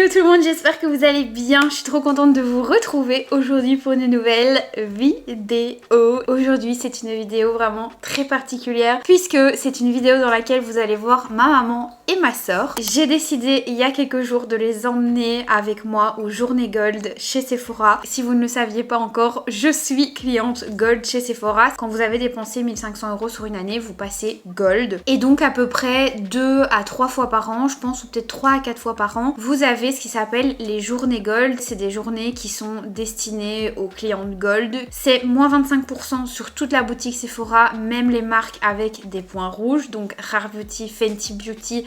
Hello tout le monde, j'espère que vous allez bien. Je suis trop contente de vous retrouver aujourd'hui pour une nouvelle vidéo. Aujourd'hui c'est une vidéo vraiment très particulière puisque c'est une vidéo dans laquelle vous allez voir ma maman et ma soeur. J'ai décidé il y a quelques jours de les emmener avec moi aux Journées Gold chez Sephora. Si vous ne le saviez pas encore, je suis cliente Gold chez Sephora. Quand vous avez dépensé 1500 € sur une année, vous passez Gold. Et donc à peu près 2 à 3 fois par an, je pense, ou peut-être 3 à 4 fois par an, vous avez ce qui s'appelle les Journées Gold. C'est des journées qui sont destinées aux clientes Gold. C'est moins 25% sur toute la boutique Sephora, même les marques avec des points rouges. Donc Rare Beauty, Fenty Beauty,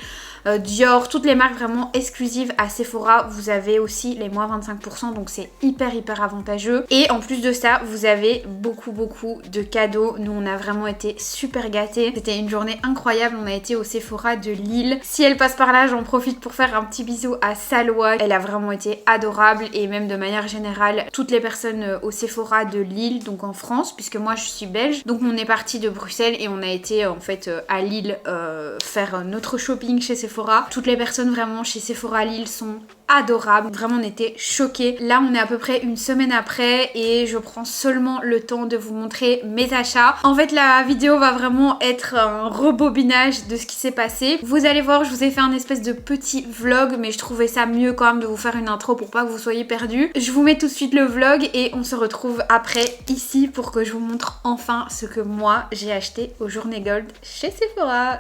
Dior, toutes les marques vraiment exclusives à Sephora, vous avez aussi les moins 25%, donc c'est hyper avantageux. Et en plus de ça, vous avez beaucoup de cadeaux. Nous on a vraiment été super gâtés. C'était une journée incroyable, on a été au Sephora de Lille. Si elle passe par là, j'en profite pour faire un petit bisou à Salwa. Elle a vraiment été adorable, et même de manière générale, toutes les personnes au Sephora de Lille, donc en France, puisque moi je suis belge. Donc on est parti de Bruxelles et on a été en fait à Lille faire notre shopping chez Sephora. Toutes les personnes vraiment chez Sephora Lille sont adorables. Vraiment on était choqués. Là on est à peu près une semaine après et je prends seulement le temps de vous montrer mes achats. En fait la vidéo va vraiment être un rebobinage de ce qui s'est passé. Vous allez voir, je vous ai fait un espèce de petit vlog, mais je trouvais ça mieux quand même de vous faire une intro pour pas que vous soyez perdus. Je vous mets tout de suite le vlog et on se retrouve après ici pour que je vous montre enfin ce que moi j'ai acheté aux Journées Gold chez Sephora.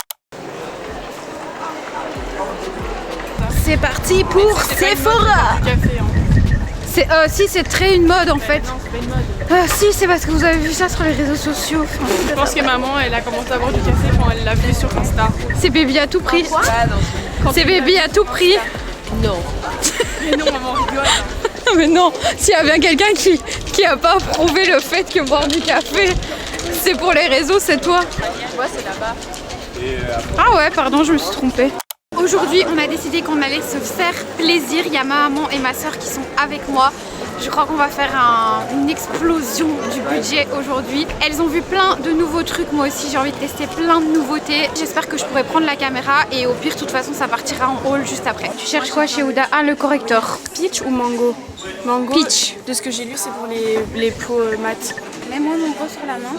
C'est parti pour Sephora. Si, c'est très une mode en fait. Non, c'est pas une mode. Si, c'est parce que vous avez vu ça sur les réseaux sociaux. Je pense que maman, elle a commencé à boire du café quand elle l'a vu sur Insta. C'est baby à tout prix. C'est baby à tout prix. Non. Mais non, maman rigole. Mais non, s'il y a bien quelqu'un qui a pas approuvé le fait que boire du café, c'est pour les réseaux, c'est toi. Ouais, c'est là-bas. Ah ouais, pardon, je me suis trompée. Aujourd'hui, on a décidé qu'on allait se faire plaisir. Il y a ma maman et ma soeur qui sont avec moi. Je crois qu'on va faire une explosion du budget aujourd'hui. Elles ont vu plein de nouveaux trucs. Moi aussi, j'ai envie de tester plein de nouveautés. J'espère que je pourrai prendre la caméra et au pire, de toute façon, ça partira en haul juste après. Tu cherches quoi chez Ouda? Ah, le correcteur. Peach ou mango? Mango. Peach. De ce que j'ai lu, c'est pour les peaux mat. Mets-moi mon gros sur la main.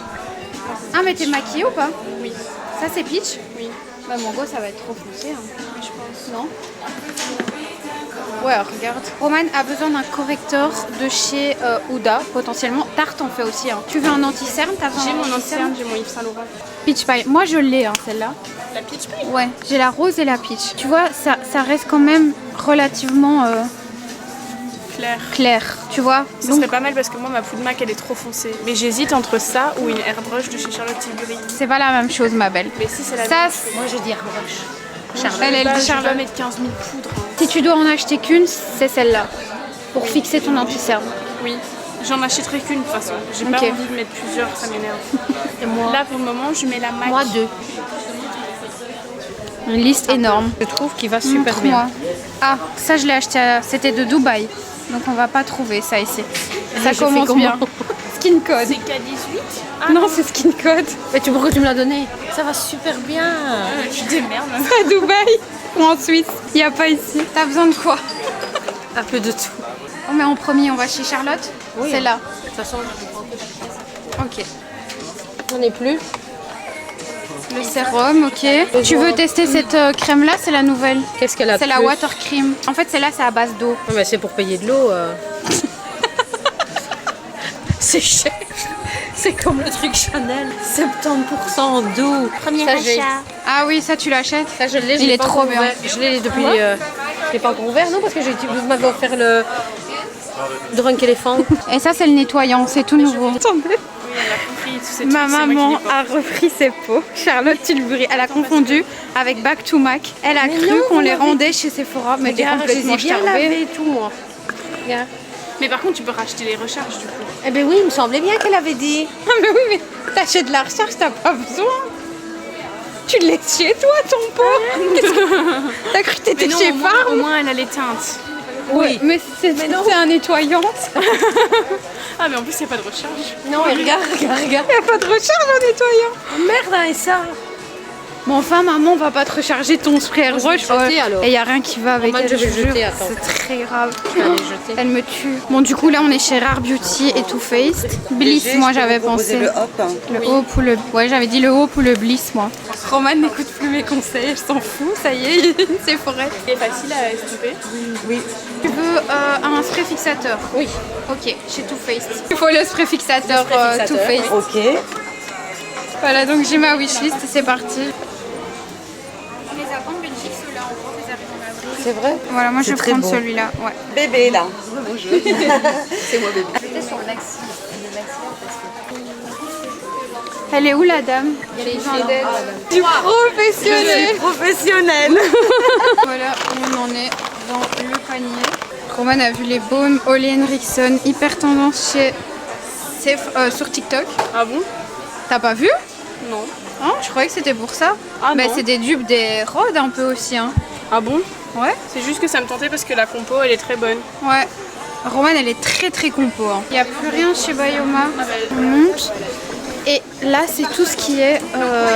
Ah, mais t'es maquillée ou pas? Oui. Ça, c'est Peach? Oui. Bah, mon gros, ça va être trop foncé. Hein. Je pense. Non? Ouais, regarde. Roman a besoin d'un correcteur de chez Ouda, potentiellement. Tarte en fait aussi. Hein. Tu veux un anti-cerne? J'ai mon anti-cerne, j'ai mon Yves Saint Laurent. Peach pie. Moi, je l'ai, hein, celle-là. La peach pie? Ouais, j'ai la rose et la peach. Tu vois, ça reste quand même relativement clair. Tu vois? Ça serait pas mal parce que moi, ma peau de MAC, elle est trop foncée. Mais j'hésite entre ça ou une airbrush de chez Charlotte Tilbury. C'est pas la même chose, ma belle. Mais si, c'est la Ça, Moi je dis airbrush. Elle dit Je vais Charlotte. mettre 15 000 poudres. Si tu dois en acheter qu'une, c'est celle-là. Pour fixer ton anti-cerne. Oui. J'en achèterai qu'une de toute façon. J'ai pas Ok. envie de mettre plusieurs, ça m'énerve. Et moi, Là, pour le moment, je mets la MAC. moi 2. Une liste énorme. Je trouve qu'il va super Montre-moi. bien. Ah, ça je l'ai acheté, c'était de Dubaï. Donc on va pas trouver ça ici. Ça j'ai fait commence comment bien. Skin Code. C'est K18. Non, c'est Skin Code. Mais pourquoi tu me l'as donné? Ça va super bien. Tu démerdes. À Dubaï ou en Suisse. Il n'y a pas ici. T'as besoin de quoi? Un peu de tout. On met en premier, on va chez Charlotte. Oui. C'est là. De toute façon, je prends que Ok. j'en ai plus. Le sérum, ok. Tu veux tester cette crème là? C'est la nouvelle. Qu'est-ce qu'elle a de C'est la plus? Water Cream. En fait, celle-là, c'est à base d'eau. Non, mais c'est pour payer de l'eau. C'est cher. C'est comme le truc Chanel. 70% d'eau. Premier achat. Ah oui, ça tu l'achètes? Ça, je l'ai. Il est trop bien. Je l'ai depuis. Je l'ai pas encore ouvert, non, parce que vous m'avez offert le Drunk Elephant. Et ça, c'est le nettoyant, c'est tout nouveau. Attendez. Oui, elle a compris tous ces Ma trucs, c'est moi qui maman les porte. a repris ses pots. Charlotte Tilbury, elle a confondu avec Back to Mac. Elle a cru non, qu'on vous les m'avez rendait chez Sephora, mais t'es Regarde, je les complètement ai bien starbée. lavés et tout, moi. Regarde. Mais par contre, tu peux racheter les recharges du coup. Eh ben oui, il me semblait bien qu'elle avait dit. Ah mais oui, mais t'achètes de la recharge, t'as pas besoin. Tu le laisses chez toi, ton pot. T'as cru que t'étais Mais non, chez au moins, Farm? au moins, elle a les teintes. Oui. Mais c'est un nettoyant. Ah, mais en plus, il n'y a pas de recharge. Non, mais regarde. Il n'y a pas de recharge en nettoyant. Merde, hein, et ça. Bon, enfin, maman, on va pas te recharger ton spray airbrush. Alors. Et y a rien qui va avec Roman, je vais te le jeter, jure. attends. C'est très grave. Je vais aller jeter. Elle me tue. Bon, du coup, là, on est chez Rare Beauty et Too Faced. Bliss, moi, j'avais pensé. Le hop. Le Hope ou le... Ouais, j'avais dit le Hope ou le Bliss, moi. Roman n'écoute plus mes conseils, elle s'en fout, ça y est, c'est forêt. C'est facile à estomper. Oui. Tu veux un spray fixateur? Oui. Ok, chez Too Faced. Il faut le spray fixateur, Too Faced. Ok. Voilà, donc j'ai ma wishlist et c'est parti. On les a pas en Belgique, ceux-là, on voit qu'ils arrivent en avril. C'est vrai. Voilà, moi je vais C'est très prendre bon. celui-là. Ouais. Bébé là. C'est moi bébé. J'étais sur le maxi. Elle est où la dame? Il y a les fidèles. Du professionnel. Professionnelle. Voilà, on en est dans le panier. Roman a vu les baumes Ole Henriksen, hyper tendance chez sur TikTok. Ah bon? T'as pas vu? Non. Hein, je croyais que c'était pour ça. Ah Mais non. c'est des dupes des Rhodes un peu aussi. Hein. Ah bon? Ouais. C'est juste que ça me tentait parce que la compo elle est très bonne. Ouais. Roman, elle est très très compo. Hein. Il n'y a plus rien chez Bioma. On monte. Et là, c'est tout ce qui est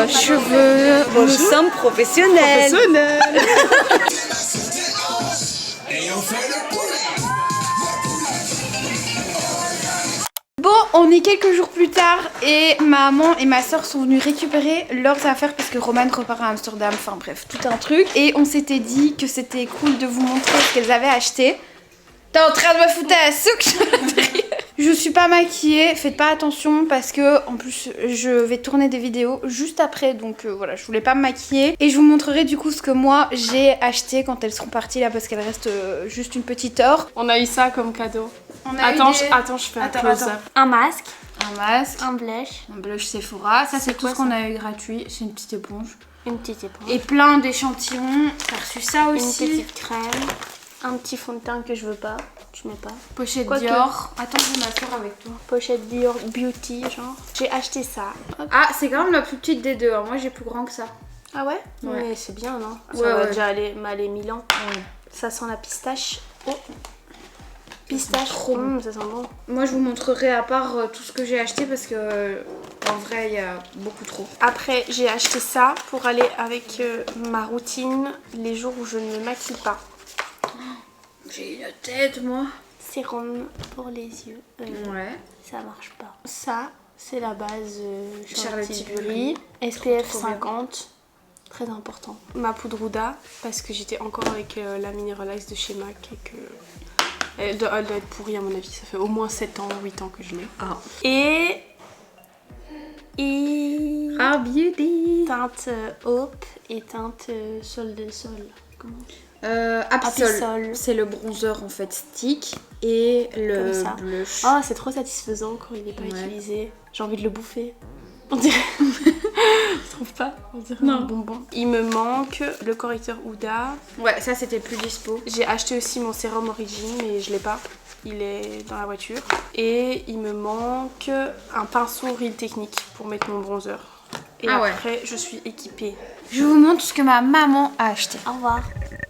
cheveux. Nous sommes professionnels. Bon, on est quelques jours plus tard et ma maman et ma soeur sont venues récupérer leurs affaires parce que Roman repart à Amsterdam, enfin bref, tout un truc. Et on s'était dit que c'était cool de vous montrer ce qu'elles avaient acheté. T'es en train de me foutre à la souque. Je suis pas maquillée, faites pas attention parce que en plus je vais tourner des vidéos juste après, donc voilà, je voulais pas me maquiller. Et je vous montrerai du coup ce que moi j'ai acheté quand elles seront parties là parce qu'elle reste juste une petite heure. On a eu ça comme cadeau. On a Attends, eu des- attends, je fais un Attends, close-up. attends. Un masque, Un masque, un blush, un blush Sephora, ça c'est tout quoi, ce qu'on a eu gratuit, c'est une petite éponge. une petite éponge, Et plein d'échantillons, t'as reçu ça une aussi. petite crème, un petit fond de teint que je veux pas, tu mets pas. Pochette Quoique. Dior. Attends, je vais m'asseoir avec toi. Pochette Dior Beauty, genre. J'ai acheté ça. Hop. Ah, c'est quand même la plus petite des deux, hein. Moi j'ai plus grand que ça. Ah ouais? Ouais. Mais c'est bien, non? Ça Ouais, va ouais. déjà m'aller 1000 ans. Ça sent la pistache. Oh. Pistache, trop bon. ça sent bon. Moi je vous montrerai à part tout ce que j'ai acheté parce que en vrai il y a beaucoup trop. Après, j'ai acheté ça pour aller avec ma routine les jours où je ne me maquille pas. J'ai une tête moi. Sérum pour les yeux. Ouais. Ça marche pas. Ça, c'est la base Charlotte Charlotte Tilbury. SPF trop bien. 50. Très important. Ma poudre Huda, parce que j'étais encore avec la mini relax de chez MAC et que elle doit être pourrie à mon avis. Ça fait au moins 7 ans, 8 ans que je l'ai. Ah. Et Rare Beauty. teinte Hope et teinte Sol de Sol. Comment Absol. Absol. C'est le bronzer en fait stick et le Comme ça. blush. Oh, c'est trop satisfaisant quand il n'est pas Ouais. utilisé. J'ai envie de le bouffer. On dirait. Je trouve pas. On dirait Non. un bonbon. Il me manque le correcteur Huda. Ouais, ça c'était plus dispo. J'ai acheté aussi mon sérum Origin, mais je l'ai pas. Il est dans la voiture. Et il me manque un pinceau Real Technique pour mettre mon bronzer. Et Ah ouais. après, je suis équipée. Je vous montre ce que ma maman a acheté. Au revoir.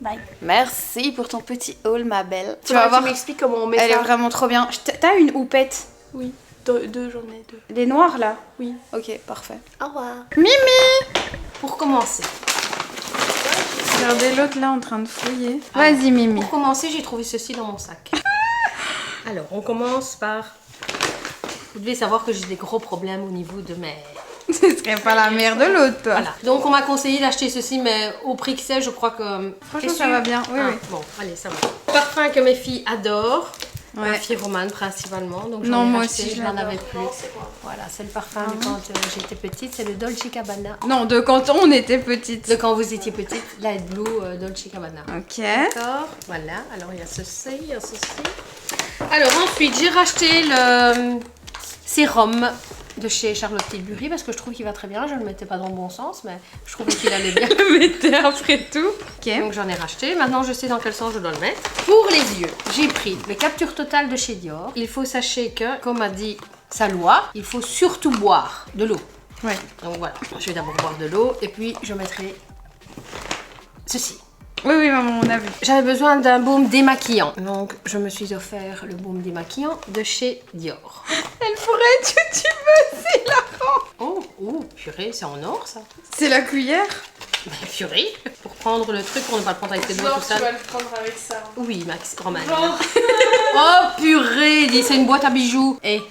Bye. Merci pour ton petit haul ma belle. Tu Faudra vas que voir, m'expliques comment on met elle ça. est vraiment trop bien. T'as une houppette? Oui. Deux, j'en ai deux. Les noirs là? Oui. Ok, parfait. Au revoir. Pour commencer. Regardez l'autre là en train de fouiller. Vas-y Mimi. Pour commencer, j'ai trouvé ceci dans mon sac. Alors, on commence par... Vous devez savoir que j'ai des gros problèmes au niveau de mes... Ce serait pas la mère de l'autre toi. Voilà. Donc, on m'a conseillé d'acheter ceci, mais au prix que c'est, je crois que... Franchement T'es ça sûre? va bien. Oui, Ah, oui. Bon, allez, ça va. Parfum que mes filles adorent. Ouais. Ma fille Romane principalement. Donc, Non, j'en ai moi racheté, aussi, je je n'en l'adore. avais plus. Voilà, c'est le parfum de quand j'étais petite. C'est le Dolce Gabbana. Non, de quand on était petite. De quand vous étiez petite, Light Blue Dolce Gabbana. Ok. D'accord, voilà. Alors il y a ceci, il y a ceci. Alors ensuite, j'ai racheté le sérum de chez Charlotte Tilbury parce que je trouve qu'il va très bien. Je ne le mettais pas dans le bon sens, mais je trouvais qu'il allait bien. Mettez après tout. Ok. Donc j'en ai racheté. Maintenant, je sais dans quel sens je dois le mettre. Pour les yeux, j'ai pris le Capture Totale de chez Dior. Il faut sachez que, comme a dit sa loi, il faut surtout boire de l'eau. Ouais. Donc voilà, je vais d'abord boire de l'eau et puis je mettrai ceci. Oui, oui, maman, on a vu. J'avais besoin d'un baume démaquillant. Donc, je me suis offert le baume démaquillant de chez Dior. Elle pourrait être youtubeuse, c'est la Oh, purée, c'est en or ça. C'est la cuillère. Mais purée, pour prendre le truc, pour ne pas le prendre avec tes doigts tout tu ça. vas le prendre avec ça. Oui, Max, Roman. Oh purée, dis, c'est une boîte à bijoux. Eh,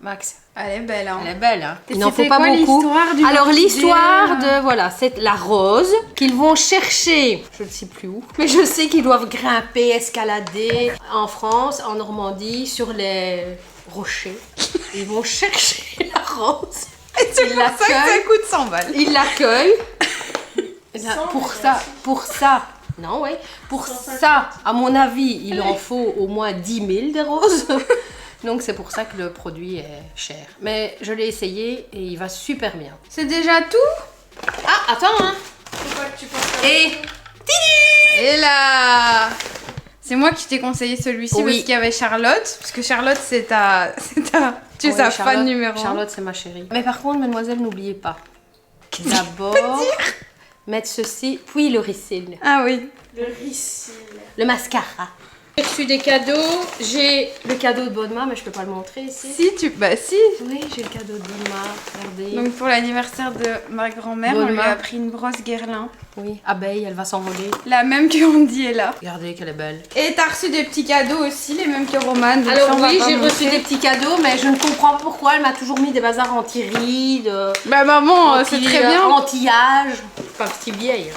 Max, Elle est belle, hein. elle est belle, hein. Il n'en faut C'était pas quoi beaucoup. l'histoire du Alors petit l'histoire dé, de, voilà, c'est la rose qu'ils vont chercher, je ne sais plus où, mais je sais qu'ils doivent grimper, escalader en France, en Normandie, sur les rochers. Ils vont chercher la rose. C'est pour ça que ça coûte 100 balles. Ils l'accueillent. Pour ça, à mon avis, il en faut au moins 10 000 des roses. Donc c'est pour ça que le produit est cher. Mais je l'ai essayé et il va super bien. C'est déjà tout? Ah, attends, hein. Faut pas que tu penses à Et Et là, c'est moi qui t'ai conseillé celui-ci Oui. parce qu'il y avait Charlotte. Parce que Charlotte, tu es Oui, sa fan Charlotte- numéro 1. Charlotte, c'est ma chérie. Mais par contre, mademoiselle, n'oubliez pas. D'abord, mettre ceci, puis le ricin. Ah oui. le ricin. Le mascara. J'ai reçu des cadeaux. J'ai le cadeau de Bodma, mais je peux pas le montrer ici. Bah si. Oui, j'ai le cadeau de Bodma. Regardez. Donc pour l'anniversaire de ma grand-mère, Bonne on lui main. a pris une brosse Guerlain. Oui, abeille, elle va s'envoler. La même que Andy est là. Regardez qu'elle est belle. Et t'as reçu des petits cadeaux aussi, les mêmes que Roman. donc ça, Alors on va oui, pas j'ai reçu montrer. des petits cadeaux, mais je ne comprends pas pourquoi elle m'a toujours mis des bazars anti-rides, Bah maman, c'est très bien. anti-âge. Pas petit vieille.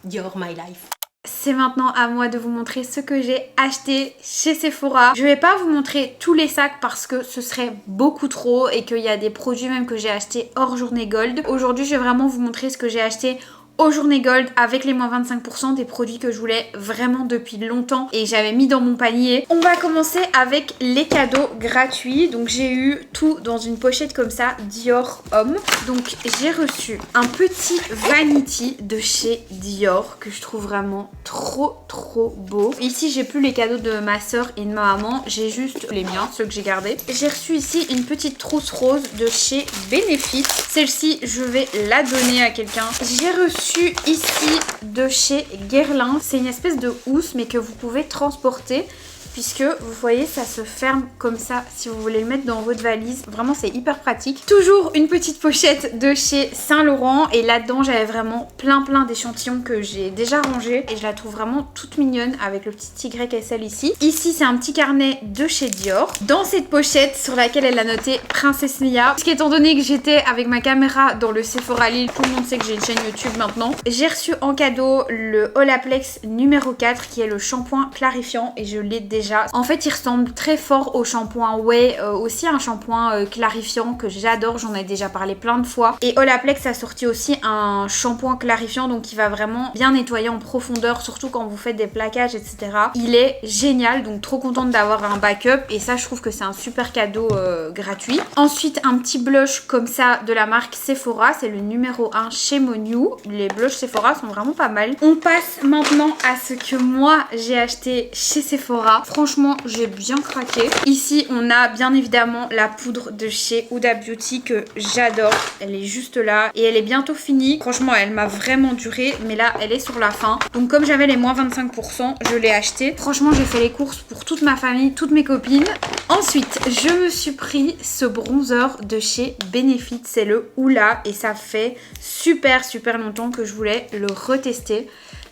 Dior My Life. C'est maintenant à moi de vous montrer ce que j'ai acheté chez Sephora. Je vais pas vous montrer tous les sacs parce que ce serait beaucoup trop et qu'il y a des produits même que j'ai achetés hors journée gold. Aujourd'hui, je vais vraiment vous montrer ce que j'ai acheté aux journées gold avec les moins 25%, des produits que je voulais vraiment depuis longtemps et j'avais mis dans mon panier. On va commencer avec les cadeaux gratuits. Donc j'ai eu tout dans une pochette comme ça, Dior Homme. Donc j'ai reçu un petit vanity de chez Dior que je trouve vraiment trop beau. Ici j'ai plus les cadeaux de ma soeur et de ma maman, j'ai juste les miens, ceux que j'ai gardés. J'ai reçu ici une petite trousse rose de chez Benefit. Celle-ci je vais la donner à quelqu'un. J'ai reçu ici de chez Guerlain. C'est une espèce de housse mais que vous pouvez transporter. Puisque vous voyez ça se ferme comme ça si vous voulez le mettre dans votre valise. Vraiment c'est hyper pratique. Toujours une petite pochette de chez Saint Laurent. Et là-dedans j'avais vraiment plein d'échantillons que j'ai déjà rangés. Et je la trouve vraiment toute mignonne avec le petit YSL ici. Ici c'est un petit carnet de chez Dior. Dans cette pochette sur laquelle elle a noté Princesse Lia. Parce qu'étant donné que j'étais avec ma caméra dans le Sephora Lille, tout le monde sait que j'ai une chaîne YouTube maintenant. J'ai reçu en cadeau le Olaplex numéro 4 qui est le shampoing clarifiant. Et je l'ai déjà. En fait, il ressemble très fort au shampoing Way, aussi un shampoing clarifiant que j'adore, j'en ai déjà parlé plein de fois. Et Olaplex a sorti aussi un shampoing clarifiant, donc qui va vraiment bien nettoyer en profondeur, surtout quand vous faites des plaquages, etc. Il est génial, donc trop contente d'avoir un backup, et ça, je trouve que c'est un super cadeau gratuit. Ensuite, un petit blush comme ça de la marque Sephora, c'est le numéro 1 chez Monu. Les blushs Sephora sont vraiment pas mal. On passe maintenant à ce que moi j'ai acheté chez Sephora. Franchement, j'ai bien craqué. Ici, on a bien évidemment la poudre de chez Huda Beauty que j'adore. Elle est juste là et elle est bientôt finie. Franchement, elle m'a vraiment duré, mais là, elle est sur la fin. Donc, comme j'avais les moins 25%, je l'ai acheté. Franchement, j'ai fait les courses pour toute ma famille, toutes mes copines. Ensuite, je me suis pris ce bronzer de chez Benefit. C'est le Hoola et ça fait super longtemps que je voulais le retester.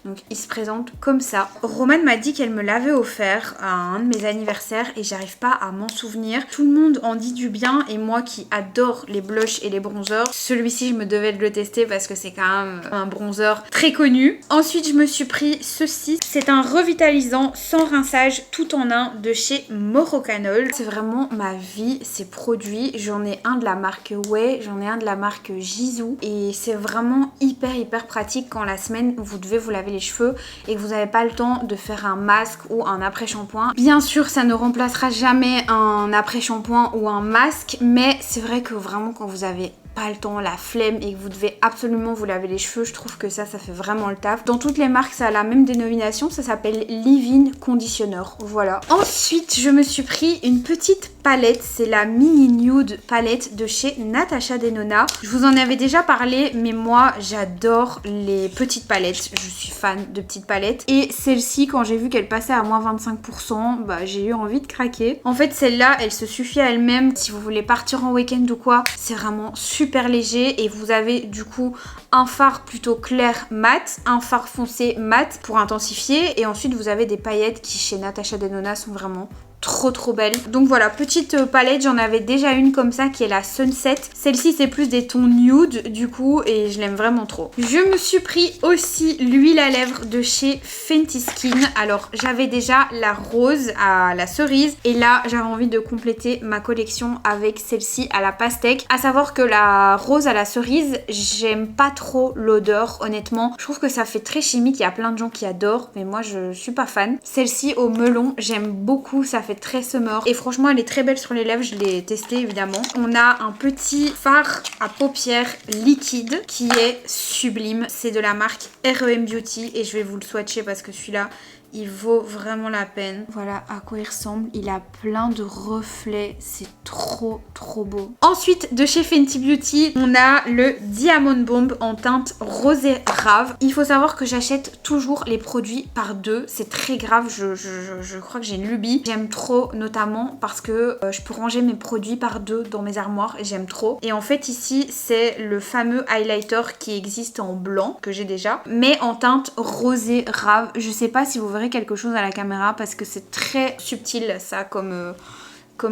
Donc il se présente comme ça. Romane m'a dit qu'elle me l'avait offert à un de mes anniversaires et j'arrive pas à m'en souvenir. Tout le monde en dit du bien et moi qui adore les blushs et les bronzers, celui-ci je me devais de le tester parce que c'est quand même un bronzer très connu. Ensuite je me suis pris ceci. C'est un revitalisant sans rinçage tout en un de chez Morocanol. C'est vraiment ma vie ces produits. J'en ai un de la marque Way, j'en ai un de la marque Jisoo et c'est vraiment hyper pratique quand la semaine vous devez vous laver les cheveux et que vous n'avez pas le temps de faire un masque ou un après-shampoing. Bien sûr, ça ne remplacera jamais un après-shampoing ou un masque, mais c'est vrai que vraiment quand vous avez pas le temps, la flemme et que vous devez absolument vous laver les cheveux, je trouve que ça fait vraiment le taf. Dans toutes les marques, ça a la même dénomination, ça s'appelle Leave-In Conditioner. Voilà. Ensuite, je me suis pris une petite palette, c'est la mini nude palette de chez Natasha Denona. Je vous en avais déjà parlé, mais moi j'adore les petites palettes, je suis fan de petites palettes. Et celle-ci, quand j'ai vu qu'elle passait à moins 25%, bah j'ai eu envie de craquer. En fait celle-là, elle se suffit à elle-même si vous voulez partir en week-end ou quoi. C'est vraiment super léger et vous avez du coup un fard plutôt clair mat, un fard foncé mat pour intensifier, et ensuite vous avez des paillettes qui chez Natasha Denona sont vraiment trop belle. Donc voilà, petite palette, j'en avais déjà une comme ça qui est la Sunset. Celle-ci c'est plus des tons nude du coup et je l'aime vraiment trop. Je me suis pris aussi l'huile à lèvres de chez Fenty Skin. Alors j'avais déjà la rose à la cerise et là j'avais envie de compléter ma collection avec celle-ci à la pastèque. À savoir que la rose à la cerise, j'aime pas trop l'odeur honnêtement. Je trouve que ça fait très chimique, il y a plein de gens qui adorent mais moi je suis pas fan. Celle-ci au melon, j'aime beaucoup, ça fait très summer et franchement elle est très belle sur les lèvres, je l'ai testé évidemment. On a un petit fard à paupières liquide qui est sublime, c'est de la marque REM Beauty et je vais vous le swatcher parce que celui-là il vaut vraiment la peine. Voilà à quoi il ressemble. Il a plein de reflets. C'est trop beau. Ensuite, de chez Fenty Beauty, on a le Diamond Bomb en teinte rosé rave. Il faut savoir que j'achète toujours les produits par deux. C'est très grave. Je crois que j'ai une lubie. J'aime trop, notamment parce que je peux ranger mes produits par deux dans mes armoires. Et j'aime trop. Et en fait, ici, c'est le fameux highlighter qui existe en blanc, que j'ai déjà, mais en teinte rosé rave. Je sais pas si vous verrez quelque chose à la caméra parce que c'est très subtil ça comme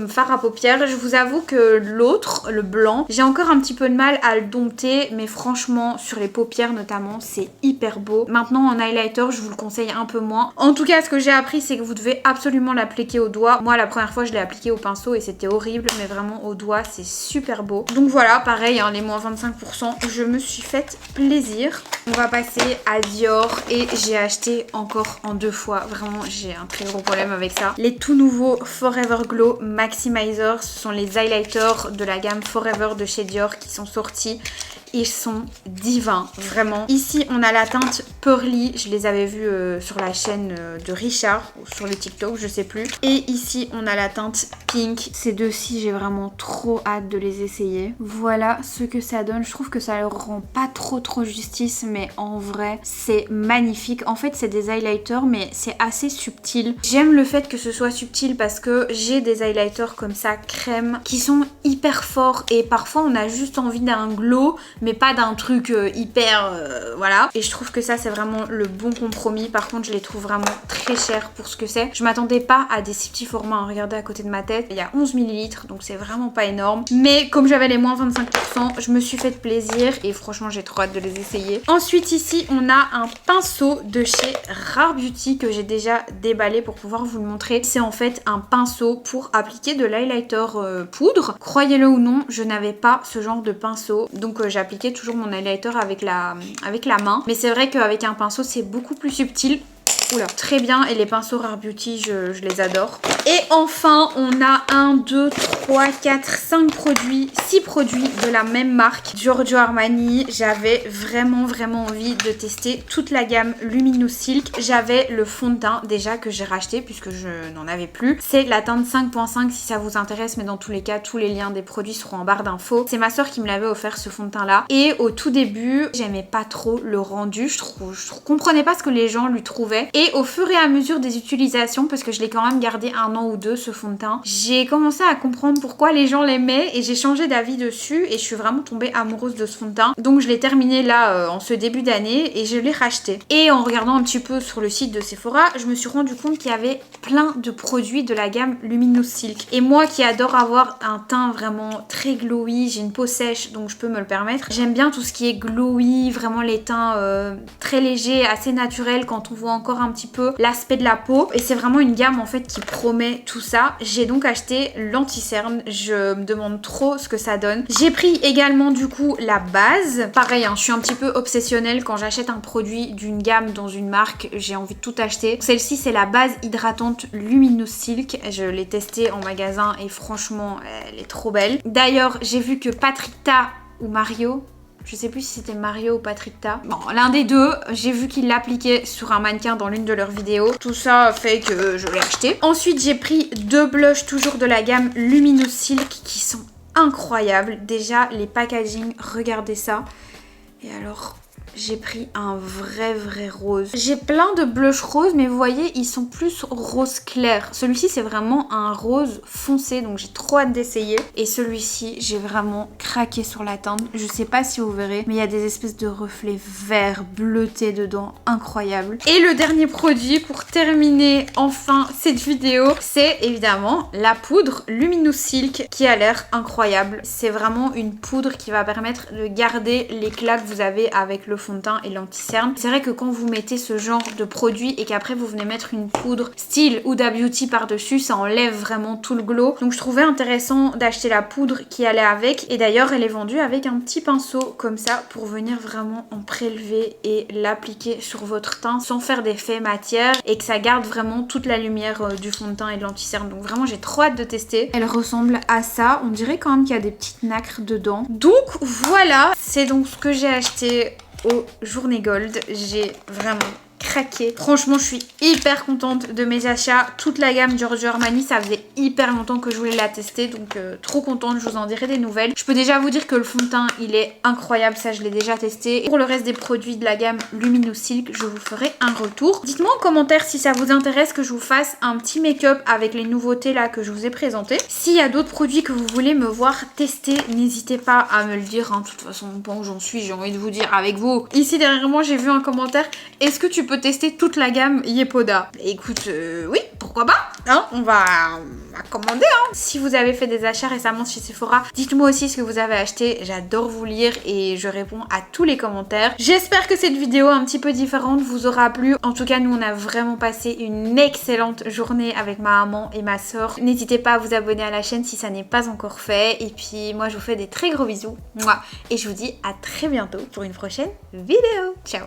fard à paupières. Je vous avoue que l'autre, le blanc, j'ai encore un petit peu de mal à le dompter, mais franchement sur les paupières notamment c'est hyper beau. Maintenant en highlighter je vous le conseille un peu moins. En tout cas ce que j'ai appris c'est que vous devez absolument l'appliquer au doigt. Moi la première fois je l'ai appliqué au pinceau et c'était horrible, mais vraiment au doigt c'est super beau. Donc voilà, pareil hein, les moins 25%, je me suis fait plaisir. On va passer à Dior et j'ai acheté encore en 2 fois. Vraiment j'ai un très gros problème avec ça. Les tout nouveaux Forever Glow Maximizer, ce sont les highlighters de la gamme Forever de chez Dior qui sont sortis. Ils sont divins, vraiment. Ici, on a la teinte Pearly. Je les avais vus sur la chaîne de Richard, ou sur le TikTok, je sais plus. Et ici, on a la teinte Pink. Ces deux-ci, j'ai vraiment trop hâte de les essayer. Voilà ce que ça donne. Je trouve que ça leur rend pas trop justice, mais en vrai, c'est magnifique. En fait, c'est des highlighters, mais c'est assez subtil. J'aime le fait que ce soit subtil parce que j'ai des highlighters comme ça, crème, qui sont hyper forts. Et parfois, on a juste envie d'un glow, mais pas d'un truc hyper voilà. Et je trouve que ça c'est vraiment le bon compromis. Par contre je les trouve vraiment très chers pour ce que c'est. Je m'attendais pas à des si petits formats. Regardez à côté de ma tête, il y a 11 ml, donc c'est vraiment pas énorme. Mais comme j'avais les moins 25%, je me suis fait plaisir et franchement j'ai trop hâte de les essayer. Ensuite ici on a un pinceau de chez Rare Beauty que j'ai déjà déballé pour pouvoir vous le montrer. C'est en fait un pinceau pour appliquer de l'highlighter poudre. Croyez-le ou non, je n'avais pas ce genre de pinceau, donc j'appliquais toujours mon highlighter avec la main. Mais c'est vrai qu'avec un pinceau c'est beaucoup plus subtil. Oula, très bien. Et les pinceaux Rare Beauty, je les adore. Et enfin, on a 1, 2, 3, 4, 5 produits, 6 produits de la même marque, Giorgio Armani. J'avais vraiment envie de tester toute la gamme Luminous Silk. J'avais le fond de teint déjà que j'ai racheté puisque je n'en avais plus. C'est la teinte 5.5 si ça vous intéresse, mais dans tous les cas, tous les liens des produits seront en barre d'infos. C'est ma soeur qui me l'avait offert ce fond de teint là. Et au tout début, j'aimais pas trop le rendu. Je comprenais pas ce que les gens lui trouvaient. Et au fur et à mesure des utilisations, parce que je l'ai quand même gardé 1 an ou 2 ce fond de teint, j'ai commencé à comprendre pourquoi les gens l'aimaient et j'ai changé d'avis dessus et je suis vraiment tombée amoureuse de ce fond de teint. Donc je l'ai terminé là en ce début d'année et je l'ai racheté. Et en regardant un petit peu sur le site de Sephora, je me suis rendu compte qu'il y avait plein de produits de la gamme Luminous Silk. Et moi qui adore avoir un teint vraiment très glowy, j'ai une peau sèche donc je peux me le permettre. J'aime bien tout ce qui est glowy, vraiment les teints très légers, assez naturels quand on voit encore un petit peu l'aspect de la peau. Et c'est vraiment une gamme en fait qui promet tout ça. J'ai donc acheté l'anti-cerne. Je me demande trop ce que ça donne. J'ai pris également du coup la base. Pareil, hein, je suis un petit peu obsessionnelle quand j'achète un produit d'une gamme dans une marque. J'ai envie de tout acheter. Celle-ci c'est la base hydratante Luminous Silk. Je l'ai testée en magasin et franchement elle est trop belle. D'ailleurs j'ai vu que Patrick Ta ou Mario, Je sais plus si c'était Mario ou Patrick-Ta. Bon, l'un des deux, j'ai vu qu'il l'appliquait sur un mannequin dans l'une de leurs vidéos. Tout ça fait que je l'ai acheté. Ensuite, j'ai pris 2 blushs toujours de la gamme Luminous Silk qui sont incroyables. Déjà, les packaging, regardez ça. Et alors... j'ai pris un vrai rose. J'ai plein de blushs roses, mais vous voyez, ils sont plus rose clair. Celui-ci, c'est vraiment un rose foncé, donc j'ai trop hâte d'essayer. Et celui-ci, j'ai vraiment craqué sur la teinte. Je sais pas si vous verrez, mais il y a des espèces de reflets verts, bleutés dedans, incroyable. Et le dernier produit pour terminer enfin cette vidéo, c'est évidemment la poudre Luminous Silk qui a l'air incroyable. C'est vraiment une poudre qui va permettre de garder l'éclat que vous avez avec le fond de teint et l'anti-cerne. C'est vrai que quand vous mettez ce genre de produit et qu'après vous venez mettre une poudre style Huda Beauty par-dessus, ça enlève vraiment tout le glow. Donc je trouvais intéressant d'acheter la poudre qui allait avec. Et d'ailleurs elle est vendue avec un petit pinceau comme ça pour venir vraiment en prélever et l'appliquer sur votre teint sans faire d'effet matière et que ça garde vraiment toute la lumière du fond de teint et de l'anti-cerne. Donc vraiment j'ai trop hâte de tester. Elle ressemble à ça. On dirait quand même qu'il y a des petites nacres dedans. Donc voilà, c'est donc ce que j'ai acheté aux Journées Gold. J'ai vraiment craqué. Franchement, je suis hyper contente de mes achats. Toute la gamme Giorgio Armani, ça faisait hyper longtemps que je voulais la tester, donc trop contente, je vous en dirai des nouvelles. Je peux déjà vous dire que le fond de teint, il est incroyable, ça je l'ai déjà testé. Et pour le reste des produits de la gamme Luminous Silk, je vous ferai un retour. Dites-moi en commentaire si ça vous intéresse que je vous fasse un petit make-up avec les nouveautés là que je vous ai présentées. S'il y a d'autres produits que vous voulez me voir tester, n'hésitez pas à me le dire, hein. De toute façon, bon, j'en suis, j'ai envie de vous dire avec vous. Ici derrière moi, j'ai vu un commentaire. Est-ce que tu peux tester toute la gamme Yepoda? Écoute, oui, pourquoi pas, hein, on va commander, hein. Si vous avez fait des achats récemment chez Sephora, dites-moi aussi ce que vous avez acheté. J'adore vous lire et je réponds à tous les commentaires. J'espère que cette vidéo un petit peu différente vous aura plu. En tout cas, nous on a vraiment passé une excellente journée avec ma maman et ma soeur. N'hésitez pas à vous abonner à la chaîne si ça n'est pas encore fait. Et puis moi je vous fais des très gros bisous. Mouah. Et je vous dis à très bientôt pour une prochaine vidéo. Ciao.